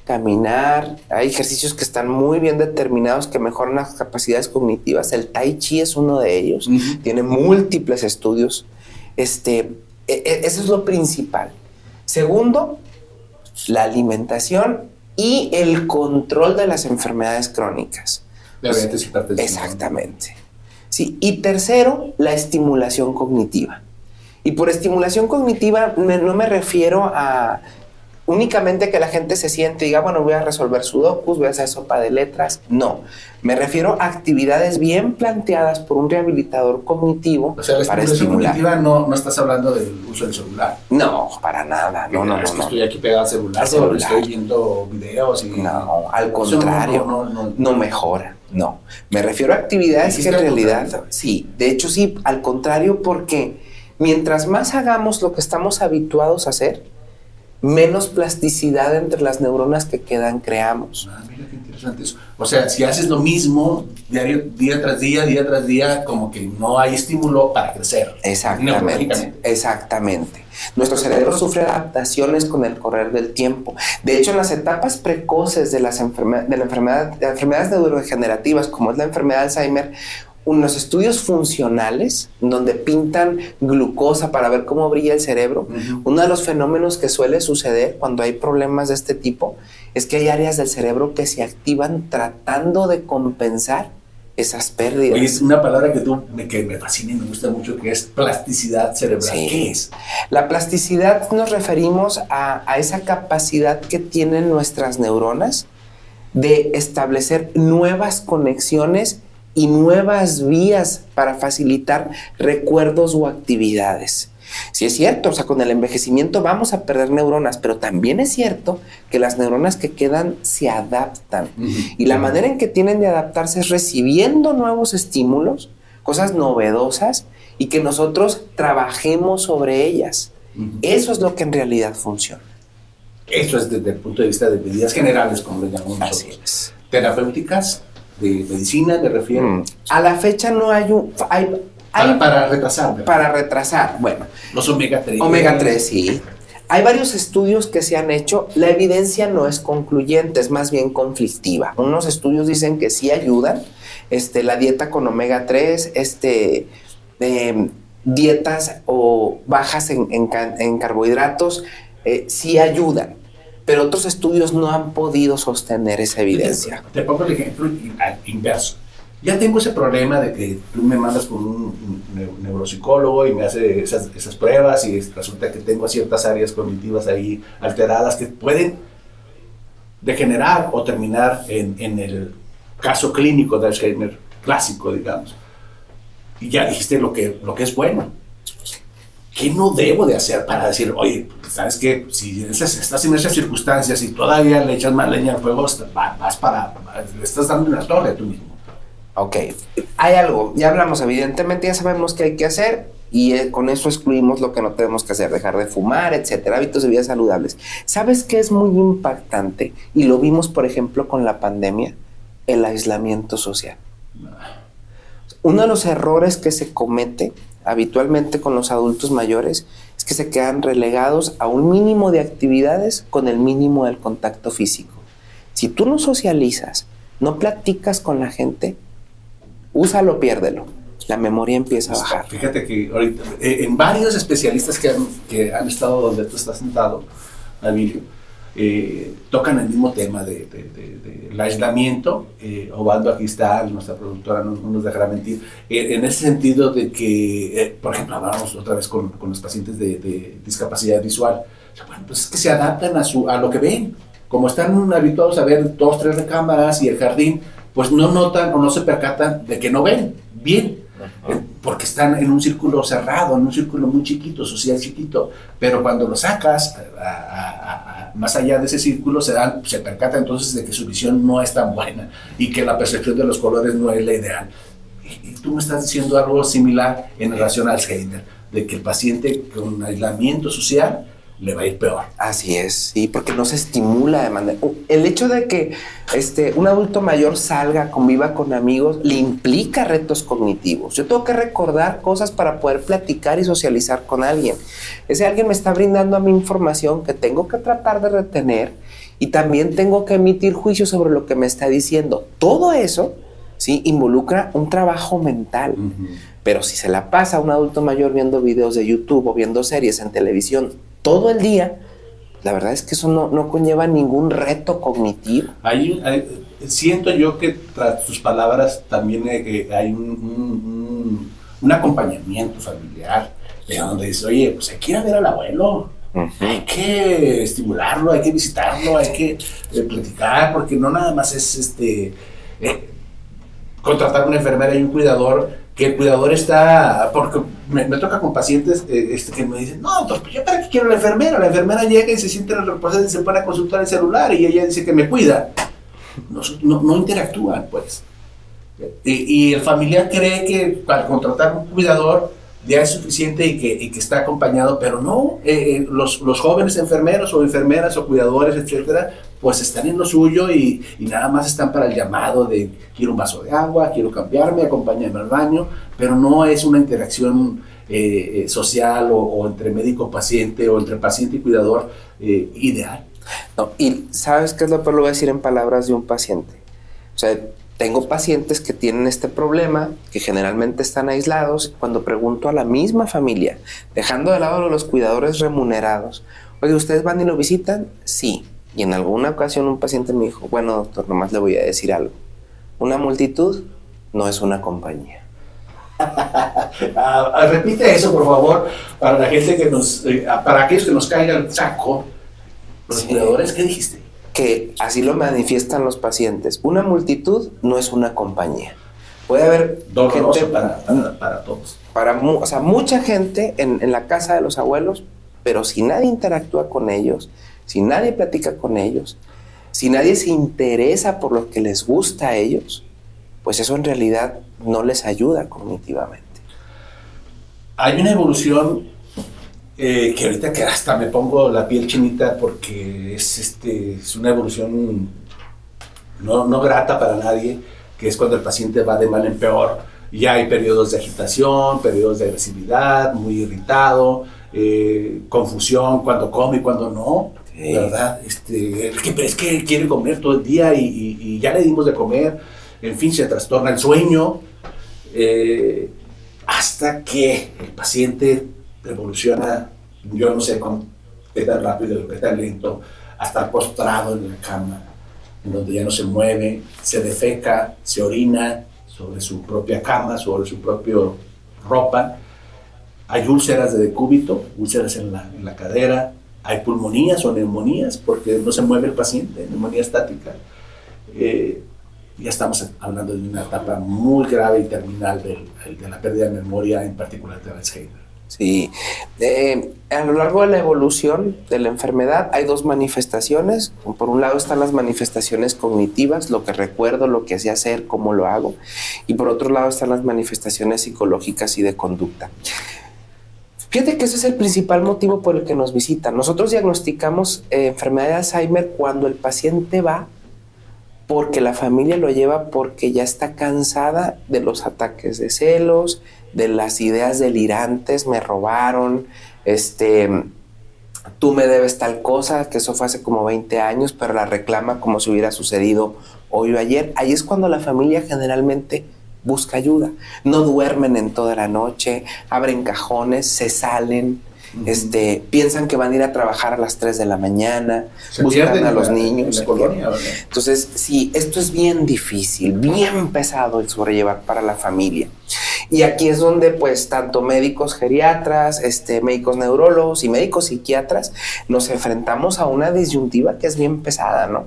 caminar, hay ejercicios que están muy bien determinados que mejoran las capacidades cognitivas. El Tai Chi es uno de ellos, tiene múltiples estudios. Eso es lo principal. Segundo, la alimentación y el control de las enfermedades crónicas. Diabetes, hipertensión. Exactamente. Sí. Y tercero, la estimulación cognitiva. Y por estimulación cognitiva no me refiero a únicamente que la gente se siente y diga, bueno, voy a resolver sudokus, voy a hacer sopa de letras. No, me refiero a actividades bien planteadas por un rehabilitador cognitivo, o sea, la para estimulación estimular. cognitiva no estás hablando del uso del celular. No, para nada. No. Es que estoy aquí pegado al celular, estoy viendo videos y... No, al contrario, no mejora. No, me refiero a actividades que en realidad... Sí, de hecho sí, al contrario, porque mientras más hagamos lo que estamos habituados a hacer, menos plasticidad entre las neuronas que quedan creamos. Mira qué interesante eso. O sea, si haces lo mismo día tras día, como que no hay estímulo para crecer. Exactamente. Nuestro cerebro sufre adaptaciones con el correr del tiempo. De hecho, en las etapas precoces de las enfermedades neurodegenerativas, como es la enfermedad de Alzheimer, unos estudios funcionales donde pintan glucosa para ver cómo brilla el cerebro. Uno de los fenómenos que suele suceder cuando hay problemas de este tipo es que hay áreas del cerebro que se activan tratando de compensar esas pérdidas. Oye, es una palabra que me fascina y me gusta mucho, que es plasticidad cerebral. Sí. ¿Qué es? La plasticidad nos referimos a esa capacidad que tienen nuestras neuronas de establecer nuevas conexiones y nuevas vías para facilitar recuerdos o actividades. Sí es cierto, o sea, con el envejecimiento vamos a perder neuronas, pero también es cierto que las neuronas que quedan se adaptan. Y la manera en que tienen de adaptarse es recibiendo nuevos estímulos, cosas novedosas, y que nosotros trabajemos sobre ellas. Eso es lo que en realidad funciona. Eso es desde el punto de vista de medidas generales, como le llamamos nosotros. Así es. Terapéuticas, de medicina, me refiero. A la fecha no hay para retrasar, ¿verdad? Para retrasar, bueno. Los omega 3. Omega 3, sí. Hay varios estudios que se han hecho. La evidencia no es concluyente, es más bien conflictiva. Unos estudios dicen que sí ayudan. La dieta con omega 3, dietas o bajas en carbohidratos, sí ayudan. Pero otros estudios no han podido sostener esa evidencia. Te pongo el ejemplo inverso. Ya tengo ese problema de que tú me mandas con un neuropsicólogo y me hace esas pruebas y resulta que tengo ciertas áreas cognitivas ahí alteradas que pueden degenerar o terminar en el caso clínico de Alzheimer clásico, digamos. Y ya dijiste lo que es bueno. ¿Qué no debo de hacer para decir, oye, sabes qué, si estás en esas circunstancias y todavía le echas más leña al fuego, le estás dando una torre a tú mismo? Ok, hay algo, ya hablamos, evidentemente ya sabemos qué hay que hacer y con eso excluimos lo que no tenemos que hacer, dejar de fumar, etcétera, hábitos de vida saludables. ¿Sabes qué es muy impactante? Y lo vimos, por ejemplo, con la pandemia, el aislamiento social. Uno de los errores que se comete habitualmente con los adultos mayores es que se quedan relegados a un mínimo de actividades con el mínimo del contacto físico. Si tú no socializas, no platicas con la gente, úsalo, piérdelo. La memoria empieza a bajar. Fíjate que ahorita, en varios especialistas que han estado donde tú estás sentado, Emilio, tocan el mismo tema del aislamiento. Obando, aquí está, nuestra productora, no nos dejará mentir, en ese sentido de que, por ejemplo, hablamos otra vez con los pacientes de discapacidad visual. Bueno, pues es que se adaptan a lo que ven. Como están habituados a ver 2, 3 recámaras y el jardín, pues no notan o no se percatan de que no ven bien, porque están en un círculo cerrado, en un círculo muy chiquito, social chiquito. Pero cuando lo sacas más allá de ese círculo, se percata entonces de que su visión no es tan buena y que la percepción de los colores no es la ideal. Y tú me estás diciendo algo similar en relación al Alzheimer, de que el paciente con aislamiento social le va a ir peor. Así es, sí, porque no se estimula de manera... El hecho de que un adulto mayor salga, conviva con amigos, le implica retos cognitivos. Yo tengo que recordar cosas para poder platicar y socializar con alguien. Ese alguien me está brindando a mí información que tengo que tratar de retener y también tengo que emitir juicios sobre lo que me está diciendo. Todo eso, sí, involucra un trabajo mental. Pero si se la pasa a un adulto mayor viendo videos de YouTube o viendo series en televisión todo el día, la verdad es que eso no conlleva ningún reto cognitivo. Siento yo que tras tus palabras también hay un acompañamiento familiar, de donde dices, oye, pues hay que ir a ver al abuelo, Hay que estimularlo, hay que visitarlo, hay que platicar, porque no nada más es contratar una enfermera y un cuidador, que el cuidador está, porque me toca con pacientes que me dicen, no, doctor, ¿yo para qué quiero la enfermera? La enfermera llega y se siente en el reposo y se pone a consultar el celular y ella dice que me cuida. No interactúan, pues. Y el familiar cree que al contratar un cuidador ya es suficiente y que está acompañado, pero no, los jóvenes enfermeros o enfermeras o cuidadores, etcétera, pues están en lo suyo y nada más están para el llamado de quiero un vaso de agua, quiero cambiarme, acompáñame al baño, pero no es una interacción social o entre médico-paciente o entre paciente y cuidador ideal. No, y ¿sabes qué es lo peor? Lo voy a decir en palabras de un paciente. O sea, tengo pacientes que tienen este problema, que generalmente están aislados. Cuando pregunto a la misma familia, dejando de lado los cuidadores remunerados, oye, ¿ustedes van y lo visitan? Sí. Y en alguna ocasión un paciente me dijo, bueno, doctor, nomás le voy a decir algo. Una multitud no es una compañía. Repite eso, por favor, para la gente que para aquellos que nos caiga el saco. Los cuidadores, ¿qué dijiste? Que así lo manifiestan los pacientes. Una multitud no es una compañía. Puede haber gente para todos. O sea, mucha gente en la casa de los abuelos, pero si nadie interactúa con ellos, si nadie platica con ellos, si nadie se interesa por lo que les gusta a ellos, pues eso en realidad no les ayuda cognitivamente. Hay una evolución que ahorita que hasta me pongo la piel chinita porque es una evolución no grata para nadie, que es cuando el paciente va de mal en peor. Ya hay periodos de agitación, periodos de agresividad, muy irritado, confusión cuando come y cuando no, sí. ¿Verdad? Es que quiere comer todo el día y ya le dimos de comer, en fin, se trastorna el sueño, hasta que el paciente evoluciona, yo no sé qué tan rápido, qué tan lento, a estar postrado en la cama, en donde ya no se mueve, se defeca, se orina sobre su propia cama, sobre su propia ropa. Hay úlceras de decúbito, úlceras en la cadera, hay pulmonías o neumonías porque no se mueve el paciente, neumonía estática. Ya estamos hablando de una etapa muy grave y terminal de la pérdida de memoria, en particular de Alzheimer. Sí, a lo largo de la evolución de la enfermedad hay dos manifestaciones. Por un lado están las manifestaciones cognitivas, lo que recuerdo, lo que sé hacer, cómo lo hago. Y por otro lado están las manifestaciones psicológicas y de conducta. Fíjate que ese es el principal motivo por el que nos visitan. Nosotros diagnosticamos enfermedad de Alzheimer cuando el paciente va porque la familia lo lleva porque ya está cansada de los ataques de celos, de las ideas delirantes, me robaron, tú me debes tal cosa, que eso fue hace como 20 años, pero la reclama como si hubiera sucedido hoy o ayer. Ahí es cuando la familia generalmente busca ayuda. No duermen en toda la noche, abren cajones, se salen, piensan que van a ir a trabajar a las 3 de la mañana, buscan a los niños. Entonces, sí, esto es bien difícil, bien pesado el sobrellevar para la familia. Y aquí es donde, pues, tanto médicos geriatras, médicos neurólogos y médicos psiquiatras nos enfrentamos a una disyuntiva que es bien pesada, ¿no?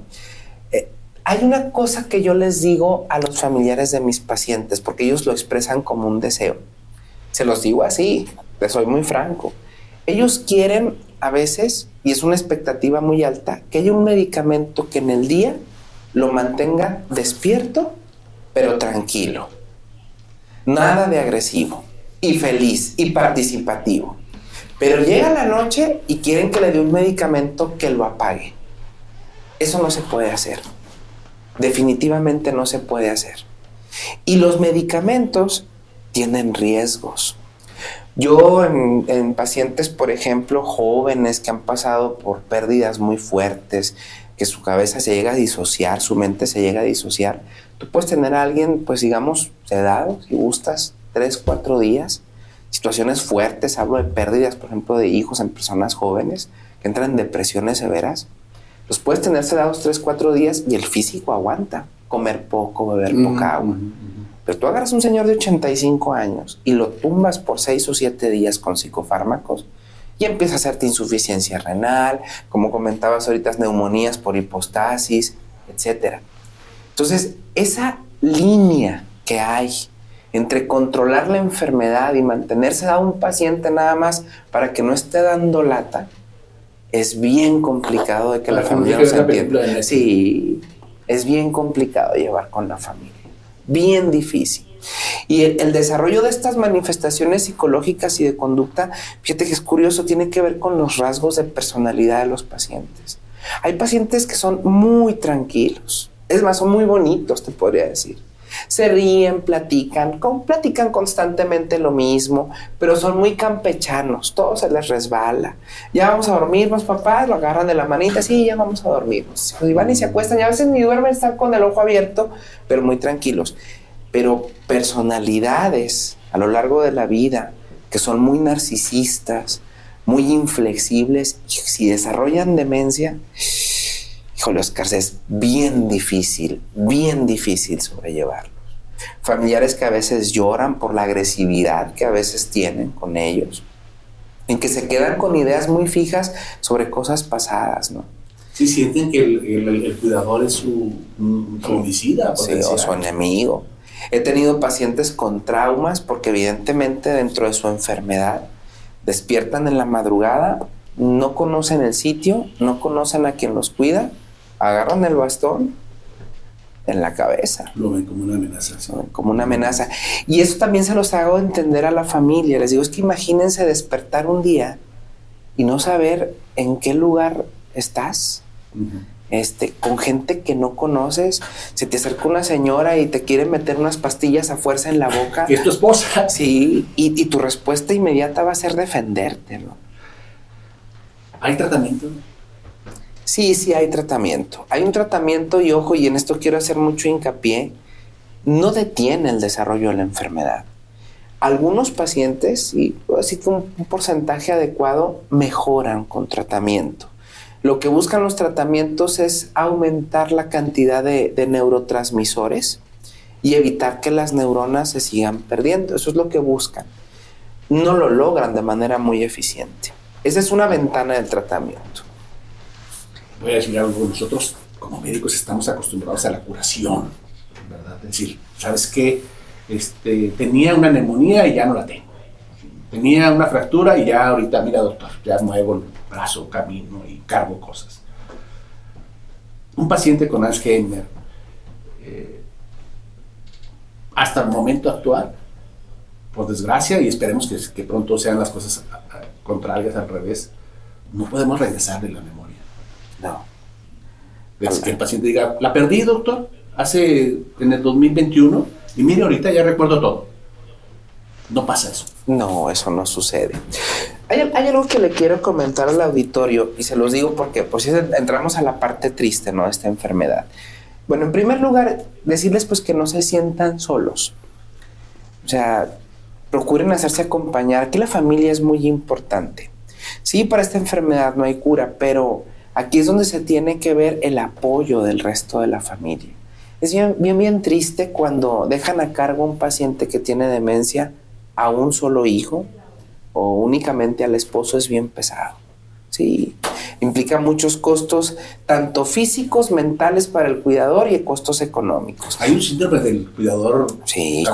Hay una cosa que yo les digo a los familiares de mis pacientes, porque ellos lo expresan como un deseo. Se los digo así, les soy muy franco. Ellos quieren a veces, y es una expectativa muy alta, que haya un medicamento que en el día lo mantenga despierto, pero tranquilo. Nada de agresivo, y feliz, y participativo. Pero llega la noche y quieren que le dé un medicamento que lo apague. Eso no se puede hacer. Definitivamente no se puede hacer. Y los medicamentos tienen riesgos. Yo en pacientes, por ejemplo, jóvenes que han pasado por pérdidas muy fuertes, que su cabeza se llega a disociar, su mente se llega a disociar, tú puedes tener a alguien, pues digamos, sedado, si gustas, 3, 4 días, situaciones fuertes, hablo de pérdidas, por ejemplo, de hijos en personas jóvenes que entran en depresiones severas. Los puedes tener sedados 3, 4 días y el físico aguanta, comer poco, beber poca agua. Pero tú agarras a un señor de 85 años y lo tumbas por 6 o 7 días con psicofármacos y empieza a hacerte insuficiencia renal, como comentabas ahorita, neumonías por hipostasis, etc. Entonces, esa línea que hay entre controlar la enfermedad y mantenerse a un paciente nada más para que no esté dando lata, es bien complicado de que la familia no se entienda. Sí, es bien complicado llevar con la familia, bien difícil. Y el desarrollo de estas manifestaciones psicológicas y de conducta, fíjate que es curioso, tiene que ver con los rasgos de personalidad de los pacientes. Hay pacientes que son muy tranquilos, es más, son muy bonitos, te podría decir. Se ríen, platican constantemente lo mismo, pero son muy campechanos, todo se les resbala. Ya vamos a dormirnos, papá, lo agarran de la manita, sí, ya vamos a dormirnos. Y van y se acuestan, y a veces ni duermen, están con el ojo abierto, pero muy tranquilos. Pero personalidades a lo largo de la vida que son muy narcisistas, muy inflexibles, y si desarrollan demencia, híjole, Oscar, es bien difícil sobrellevarlos. Familiares que a veces lloran por la agresividad que a veces tienen con ellos, en que se quedan con ideas muy fijas sobre cosas pasadas, ¿no? Sí, sienten que el cuidador es su homicida. Sí, o su enemigo. He tenido pacientes con traumas porque evidentemente dentro de su enfermedad despiertan en la madrugada, no conocen el sitio, no conocen a quien los cuida, agarran el bastón en la cabeza. Lo ven como una amenaza. ¿Sí? Como una amenaza. Y eso también se los hago entender a la familia. Les digo, es que imagínense despertar un día y no saber en qué lugar estás. Con gente que no conoces. Se te acerca una señora y te quiere meter unas pastillas a fuerza en la boca. ¿Es tu esposa? Sí, y tu respuesta inmediata va a ser defenderte, ¿no? ¿Hay tratamiento? Sí, hay tratamiento. Hay un tratamiento y ojo, y en esto quiero hacer mucho hincapié, no detiene el desarrollo de la enfermedad. Algunos pacientes, y así que un porcentaje adecuado, mejoran con tratamiento. Lo que buscan los tratamientos es aumentar la cantidad de neurotransmisores y evitar que las neuronas se sigan perdiendo. Eso es lo que buscan. No lo logran de manera muy eficiente. Esa es una ventana del tratamiento. Voy a decir algo, nosotros como médicos estamos acostumbrados a la curación, ¿verdad? Es decir, ¿sabes qué? Tenía una neumonía y ya no la tengo. Tenía una fractura y ya ahorita, mira doctor, ya muevo el brazo, camino y cargo cosas. Un paciente con Alzheimer, hasta el momento actual, por desgracia, y esperemos que pronto sean las cosas contrarias al revés, no podemos regresarle la memoria. No. Es que el paciente diga, la perdí, doctor, en el 2021, y mire, ahorita ya recuerdo todo. No pasa eso. No, eso no sucede. Hay algo que le quiero comentar al auditorio, y se los digo porque por si entramos a la parte triste, ¿no?, de esta enfermedad. Bueno, en primer lugar, decirles pues que no se sientan solos. O sea, procuren hacerse acompañar. Aquí la familia es muy importante. Sí, para esta enfermedad no hay cura, pero aquí es donde se tiene que ver el apoyo del resto de la familia. Es bien triste cuando dejan a cargo a un paciente que tiene demencia a un solo hijo o únicamente al esposo. Es bien pesado. Sí, implica muchos costos, tanto físicos, mentales para el cuidador y costos económicos. Hay un síndrome del cuidador. Sí,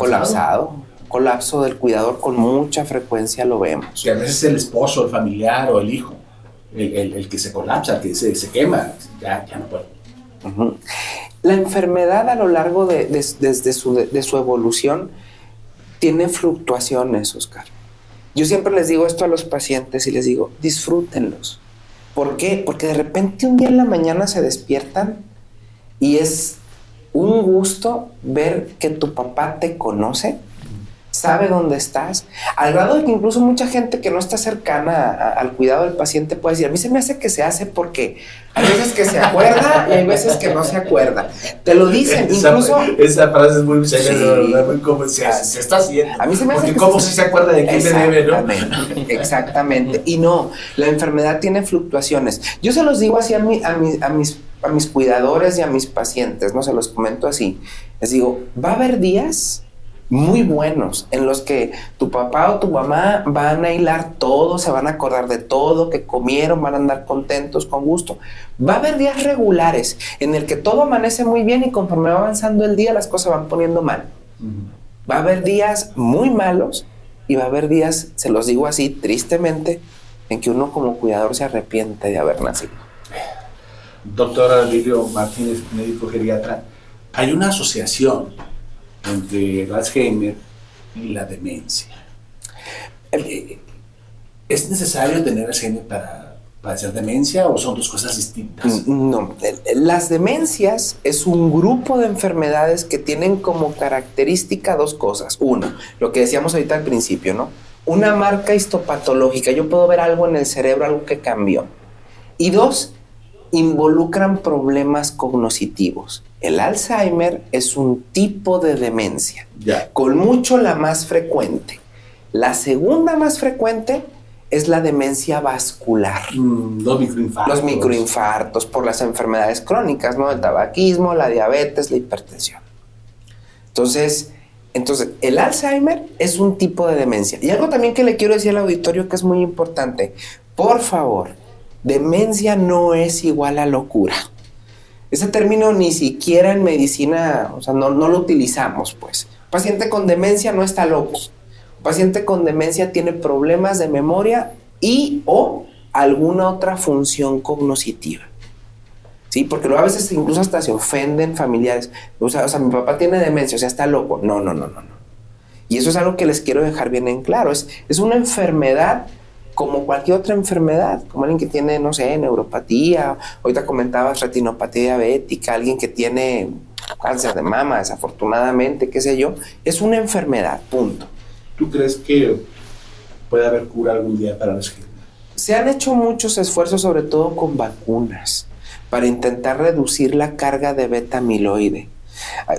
colapso del cuidador con mucha frecuencia lo vemos. Que a veces el esposo, el familiar o el hijo, el que se colapsa, el que se quema, ya no puede. Uh-huh. La enfermedad a lo largo de su evolución tiene fluctuaciones, Oscar. Yo siempre les digo esto a los pacientes y les digo, disfrútenlos. ¿Por qué? Porque de repente un día en la mañana se despiertan y es un gusto ver que tu papá te conoce, sabe dónde estás, al grado de que incluso mucha gente que no está cercana al cuidado del paciente puede decir, a mí se me hace que se hace porque hay veces que se acuerda y hay veces que no se acuerda. Te lo dicen, incluso... Esa frase es muy seria, muy como se está haciendo. A mí se me hace porque cómo si se acuerda de quién le debe, ¿no? Exactamente. Y no, la enfermedad tiene fluctuaciones. Yo se los digo así a mis cuidadores y a mis pacientes, ¿no? Se los comento así. Les digo, va a haber días muy buenos, en los que tu papá o tu mamá van a hilar todo, se van a acordar de todo, que comieron, van a andar contentos, con gusto. Va a haber días regulares en el que todo amanece muy bien y conforme va avanzando el día las cosas van poniendo mal. Va a haber días muy malos y va a haber días, se los digo así tristemente, en que uno como cuidador se arrepiente de haber nacido. Doctor Emilio Martínez, médico geriatra, hay una asociación entre el Alzheimer y la demencia. ¿Es necesario tener Alzheimer para padecer demencia o son dos cosas distintas? No, las demencias es un grupo de enfermedades que tienen como característica dos cosas. Uno, lo que decíamos ahorita al principio, ¿no? Una marca histopatológica, yo puedo ver algo en el cerebro, algo que cambió. Y dos, involucran problemas cognitivos. El Alzheimer es un tipo de demencia, con mucho la más frecuente. La segunda más frecuente es la demencia vascular. Los microinfartos por las enfermedades crónicas, ¿no? El tabaquismo, la diabetes, la hipertensión. Entonces, el Alzheimer es un tipo de demencia. Y algo también que le quiero decir al auditorio que es muy importante. Por favor, demencia no es igual a locura. Ese término ni siquiera en medicina, o sea, no lo utilizamos, pues. Un paciente con demencia no está loco. Un paciente con demencia tiene problemas de memoria y o alguna otra función cognitiva. ¿Sí? Porque luego a veces incluso hasta se ofenden familiares. O sea, mi papá tiene demencia, o sea, está loco. No. Y eso es algo que les quiero dejar bien en claro. Es una enfermedad como cualquier otra enfermedad, como alguien que tiene, no sé, neuropatía, ahorita comentabas retinopatía diabética, alguien que tiene cáncer de mama, desafortunadamente, qué sé yo, es una enfermedad, punto. ¿Tú crees que puede haber cura algún día para la Alzheimer? Se han hecho muchos esfuerzos, sobre todo con vacunas, para intentar reducir la carga de beta amiloide.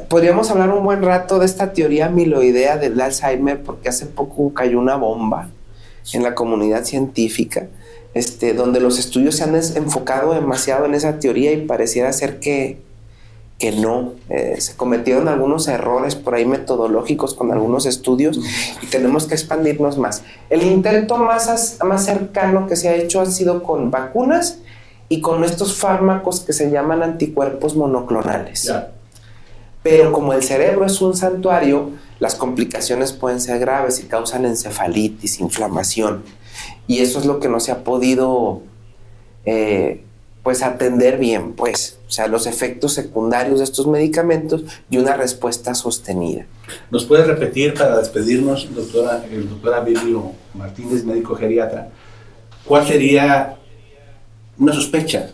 Podríamos hablar un buen rato de esta teoría amiloidea del Alzheimer, porque hace poco cayó una bomba en la comunidad científica, donde los estudios se han enfocado demasiado en esa teoría y pareciera ser que no. Se cometieron algunos errores por ahí metodológicos con algunos estudios y tenemos que expandirnos más. El intento más cercano que se ha hecho han sido con vacunas y con estos fármacos que se llaman anticuerpos monoclonales. Yeah. Pero como el cerebro es un santuario, las complicaciones pueden ser graves y causan encefalitis, inflamación. Y eso es lo que no se ha podido atender bien, pues. O sea, los efectos secundarios de estos medicamentos y una respuesta sostenida. ¿Nos puede repetir para despedirnos, el doctor Emilio Martínez, médico geriatra, cuál sería una sospecha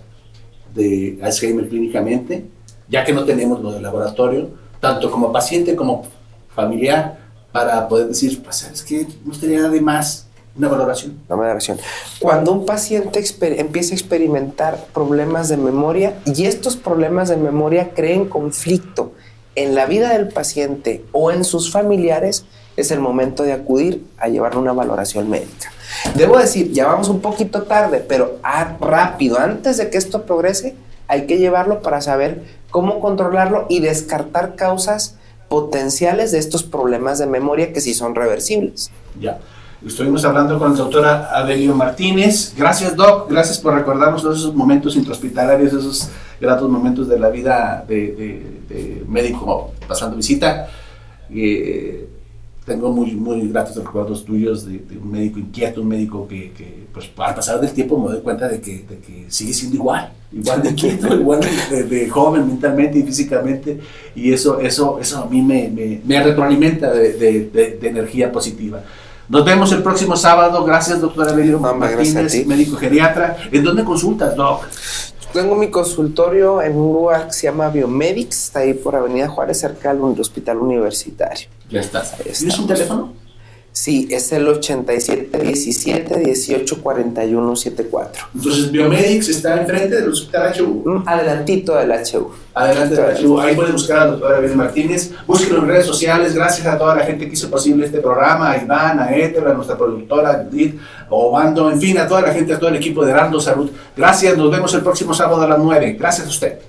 de Alzheimer clínicamente, ya que no tenemos lo del laboratorio, tanto como paciente como familiar, para poder decir, pues, ¿sabes qué? No estaría de más una valoración. Una valoración. Cuando un paciente empieza a experimentar problemas de memoria y estos problemas de memoria creen conflicto en la vida del paciente o en sus familiares, es el momento de acudir a llevarle una valoración médica. Debo decir, ya vamos un poquito tarde, pero rápido, antes de que esto progrese, hay que llevarlo para saber cómo controlarlo y descartar causas potenciales de estos problemas de memoria que sí son reversibles. Ya. Estuvimos hablando con el doctor Emilio Martínez. Gracias, Doc. Gracias por recordarnos todos esos momentos intrahospitalarios, esos gratos momentos de la vida de médico pasando visita. Tengo muy gratos recuerdos tuyos de un médico inquieto, un médico que pues, al pasar del tiempo me doy cuenta de que sigue siendo igual de inquieto, igual de joven mentalmente y físicamente, y eso a mí me retroalimenta de energía positiva. Nos vemos el próximo sábado. Gracias, doctor Emilio Martínez, médico geriatra. ¿En dónde consultas, Doc? Tengo mi consultorio en un lugar que se llama Biomedics, está ahí por Avenida Juárez, cerca del Hospital Universitario. Ya estás. ¿Tienes un teléfono? Sí, es el 8717-184174. Entonces, Biomedics está enfrente del Hospital HU. Adelantito del HU. Adelante del HU. Ahí pueden buscar al doctor Emilio Martínez. Búsquenlo en redes sociales. Gracias a toda la gente que hizo posible este programa. A Iván, a Éter, a nuestra productora Judith, a Obando, en fin, a toda la gente, a todo el equipo de Heraldo Salud. Gracias, nos vemos el próximo sábado a las 9. Gracias a usted.